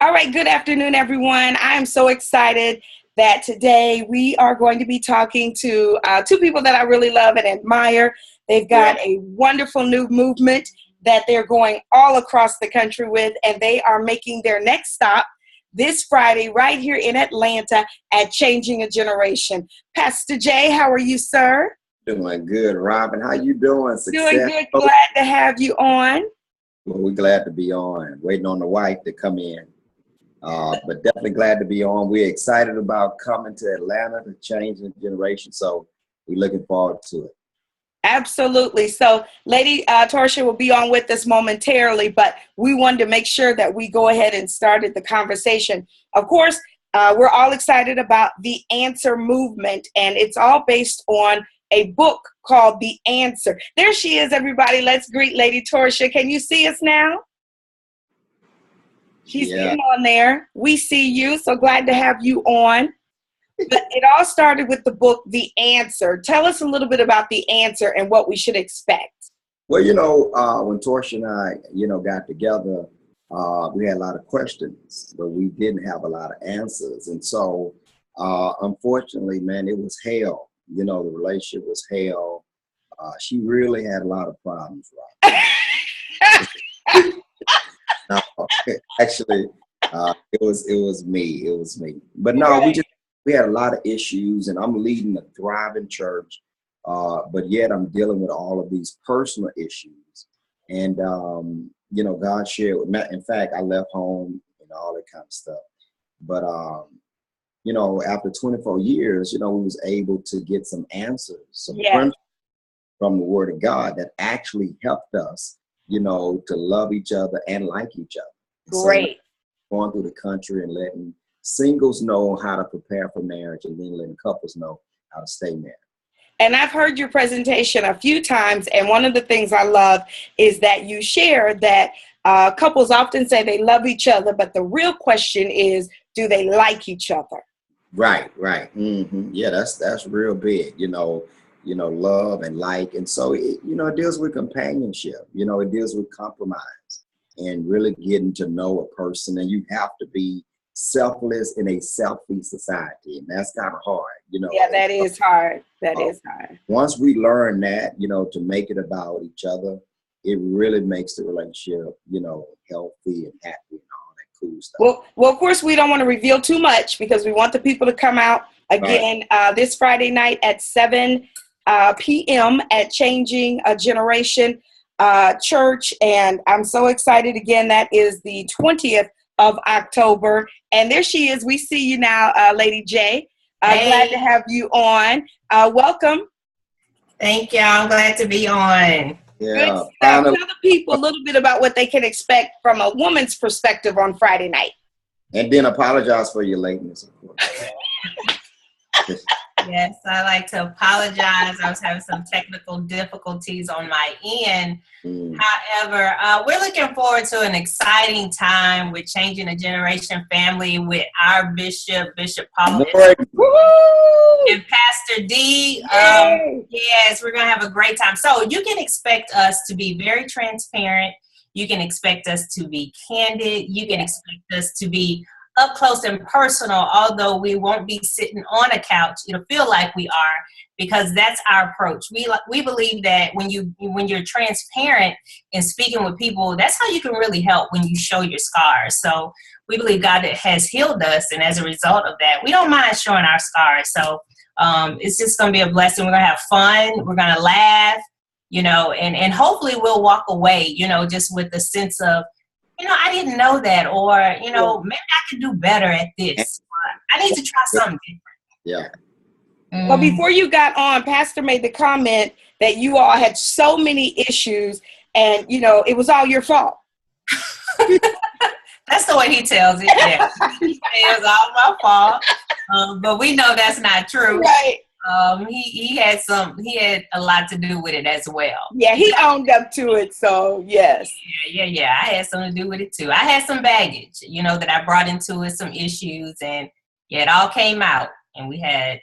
All right, good afternoon, everyone. I am so excited that today we are going to be talking to two people that I really love and admire. They've got a wonderful new movement that they're going all across the country with, and they are making their next stop this Friday right here in Atlanta at Changing a Generation. Pastor Jay, how are you, sir? Doing good, Robin. How you doing? Doing good. Glad to have you on. Well, we're glad to be on. Waiting on the wife to come in. But definitely glad to be on. We're excited about coming to Atlanta to change the generation. So we're looking forward to it. Absolutely. So Lady Torchia will be on with us momentarily, but we wanted to make sure that we go ahead and started the conversation. Of course, we're all excited about the Answer movement, and it's all based on a book called The Answer. There she is, everybody. Let's greet Lady Torchia. Can you see us now? She's getting on there. We see you. So glad to have you on. But it all started with the book, The Answer. Tell us a little bit about The Answer and what we should expect. Well, when Torchia and I, got together, we had a lot of questions, but we didn't have a lot of answers. And so, unfortunately, man, it was hell. The relationship was hell. She really had a lot of problems, right? No, actually, it was me. It was me. But no, we had a lot of issues, and I'm leading a thriving church, but yet I'm dealing with all of these personal issues. And God shared with me. In fact, I left home and all that kind of stuff. But after 24 years, we was able to get some answers, some principles from the Word of God that actually helped us, to love each other and like each other. Great. So going through the country and letting singles know how to prepare for marriage, and then letting couples know how to stay married. And I've heard your presentation a few times, and one of the things I love is that you share that couples often say they love each other, but the real question is, do they like each other? Right. Mm-hmm. Yeah, that's real big. Love and like, and so it deals with companionship. It deals with compromise and really getting to know a person. And you have to be selfless in a selfie society, and that's kind of hard. Yeah, that is hard. That is hard. Once we learn that, to make it about each other, it really makes the relationship, healthy and happy and all that cool stuff. Well, of course, we don't want to reveal too much because we want the people to come out again this Friday night at 7 p.m. at Changing a Generation Church. And I'm so excited. Again, that is the 20th of October. And there she is. We see you now, Lady J. Hey. Glad to have you on. Welcome. Thank you. I'm glad to be on. Yeah. Good stuff. Tell the people a little bit about what they can expect from a woman's perspective on Friday night. And then apologize for your lateness, of course. Yes, I like to apologize. I was having some technical difficulties on my end. However, we're looking forward to an exciting time with Changing a Generation family with our Bishop Paul and Pastor D. Yes, we're going to have a great time. So you can expect us to be very transparent. You can expect us to be candid. You can expect us to be up close and personal, although we won't be sitting on a couch. It'll feel like we are, because that's our approach. We believe that when you're transparent and speaking with people, that's how you can really help, when you show your scars. So we believe God has healed us, and as a result of that, we don't mind showing our scars. So it's just going to be a blessing. We're going to have fun. We're going to laugh, and hopefully we'll walk away, just with a sense of, I didn't know that, or, maybe I could do better at this. I need to try something different. Yeah. Well, before you got on, Pastor made the comment that you all had so many issues and, it was all your fault. That's the way he tells it. Yeah. It was all my fault. But we know that's not true. Right. He had a lot to do with it as well. Yeah, he owned up to it, so yes. Yeah. I had something to do with it too. I had some baggage, that I brought into it, some issues, and it all came out. And we had,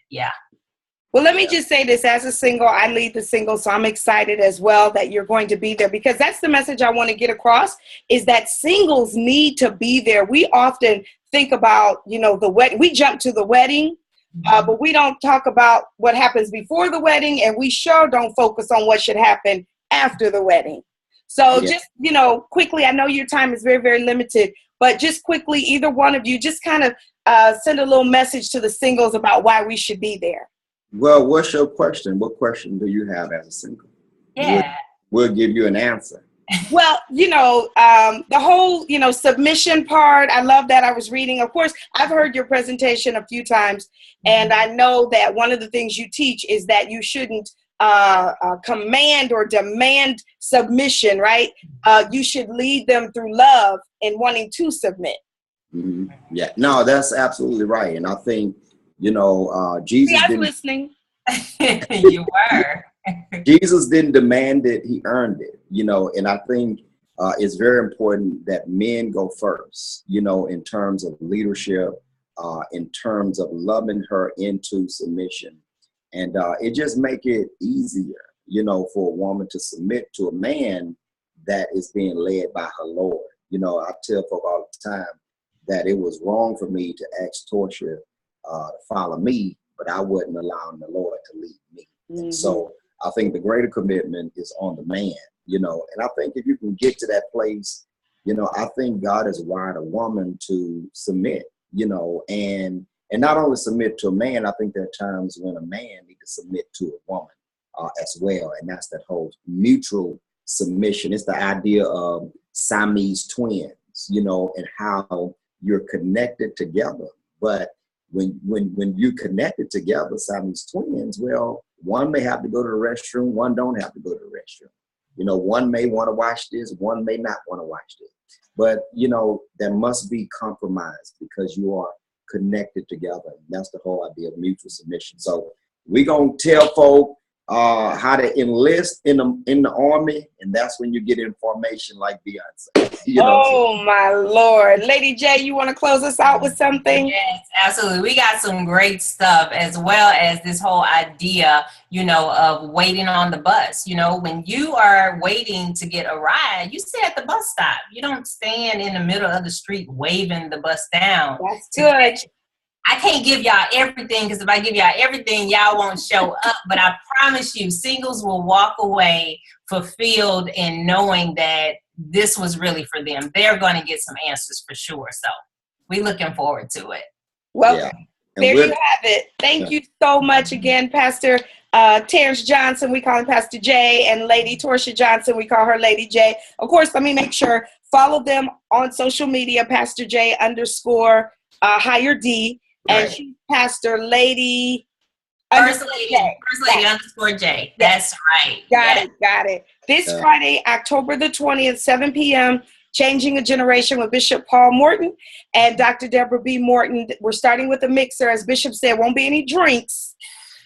Well, let me just say this. As a single, I lead the single, so I'm excited as well that you're going to be there, because that's the message I want to get across, is that singles need to be there. We often think about, the wedding. We jump to the wedding, but we don't talk about what happens before the wedding, and we sure don't focus on what should happen after the wedding. So just, quickly, I know your time is very, very limited, but just quickly, either one of you, just kind of send a little message to the singles about why we should be there. Well, what's your question? What question do you have as a single? Yeah. We'll give you an answer. Well, the whole, submission part, I love that. I was reading, of course, I've heard your presentation a few times, and I know that one of the things you teach is that you shouldn't command or demand submission, right? You should lead them through love and wanting to submit. Mm-hmm. Yeah, no, that's absolutely right. And I think, Jesus didn't, listening. You were. Jesus didn't demand it, he earned it, and I think it's very important that men go first, in terms of leadership, in terms of loving her into submission. And it just make it easier, for a woman to submit to a man that is being led by her Lord. I tell folk all the time that it was wrong for me to ask Torchia to follow me, but I wasn't allowing the Lord to lead me. Mm-hmm. So I think the greater commitment is on the man, and I think if you can get to that place, I think God has wired a woman to submit, and not only submit to a man. I think there are times when a man needs to submit to a woman as well. And that's that whole mutual submission. It's the idea of Siamese twins, and how you're connected together. But when you connected together, Siamese twins, well, one may have to go to the restroom, one don't have to go to the restroom. One may want to watch this, one may not want to watch this. But, there must be compromise because you are connected together. And that's the whole idea of mutual submission. So we're going to tell folk how to enlist in the army, and that's when you get information like Beyonce. Oh my Lord. Lady J, you want to close us out with something? Yes, absolutely. We got some great stuff, as well as this whole idea, of waiting on the bus. When you are waiting to get a ride, you sit at the bus stop. You don't stand in the middle of the street waving the bus down. That's good. I can't give y'all everything, because if I give y'all everything, y'all won't show up. But I promise you, singles will walk away fulfilled in knowing that this was really for them. They're going to get some answers for sure. So we're looking forward to it. Well, there you have it. Thank you so much again, Pastor Terrence Johnson. We call him Pastor J, and Lady Torchia Johnson. We call her Lady J. Of course, let me make sure, follow them on social media, Pastor J _ higher D. And right. she's Pastor Lady. First Lady _ J. That's right. Got it. This Friday, October the 20th, 7 p.m., Changing a Generation with Bishop Paul Morton and Dr. Deborah B. Morton. We're starting with a mixer. As Bishop said, won't be any drinks,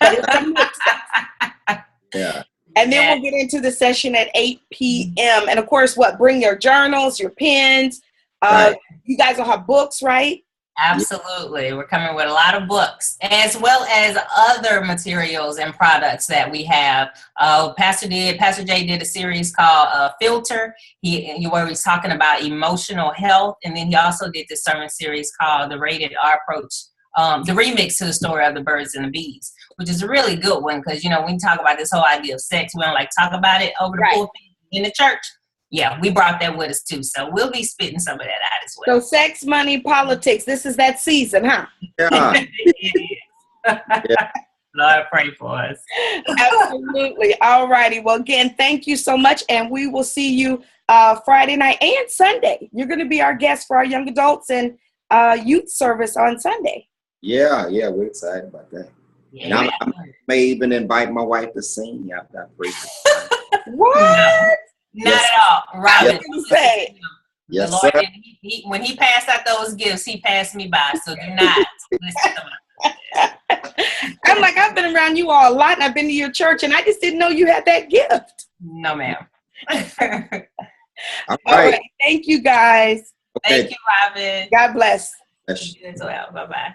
but it's a mixer. Yeah. And then we'll get into the session at 8 p.m. And of course, bring your journals, your pens. Right. You guys will have books, right? Absolutely. We're coming with a lot of books, as well as other materials and products that we have. Pastor J did a series called Filter, where he's talking about emotional health. And then he also did this sermon series called The Rated R Approach, the remix to the story of the birds and the bees, which is a really good one. Because, when you talk about this whole idea of sex, we don't like talk about it over the pulpit in the church. Yeah, we brought that with us too. So we'll be spitting some of that out as well. So sex, money, politics. This is that season, huh? Yeah. Lord, pray for us. Absolutely. All righty. Well, again, thank you so much. And we will see you Friday night and Sunday. You're going to be our guest for our young adults and youth service on Sunday. Yeah, we're excited about that. Yeah. And I may even invite my wife to sing after I pray. What? Not at all. Robin. Yes, the Lord, sir. When he passed out those gifts, he passed me by. So do not listen to him. I'm like, I've been around you all a lot, and I've been to your church, and I just didn't know you had that gift. No, ma'am. All right. Thank you, guys. Okay. Thank you, Robin. God bless. Yes. You as well. Bye-bye.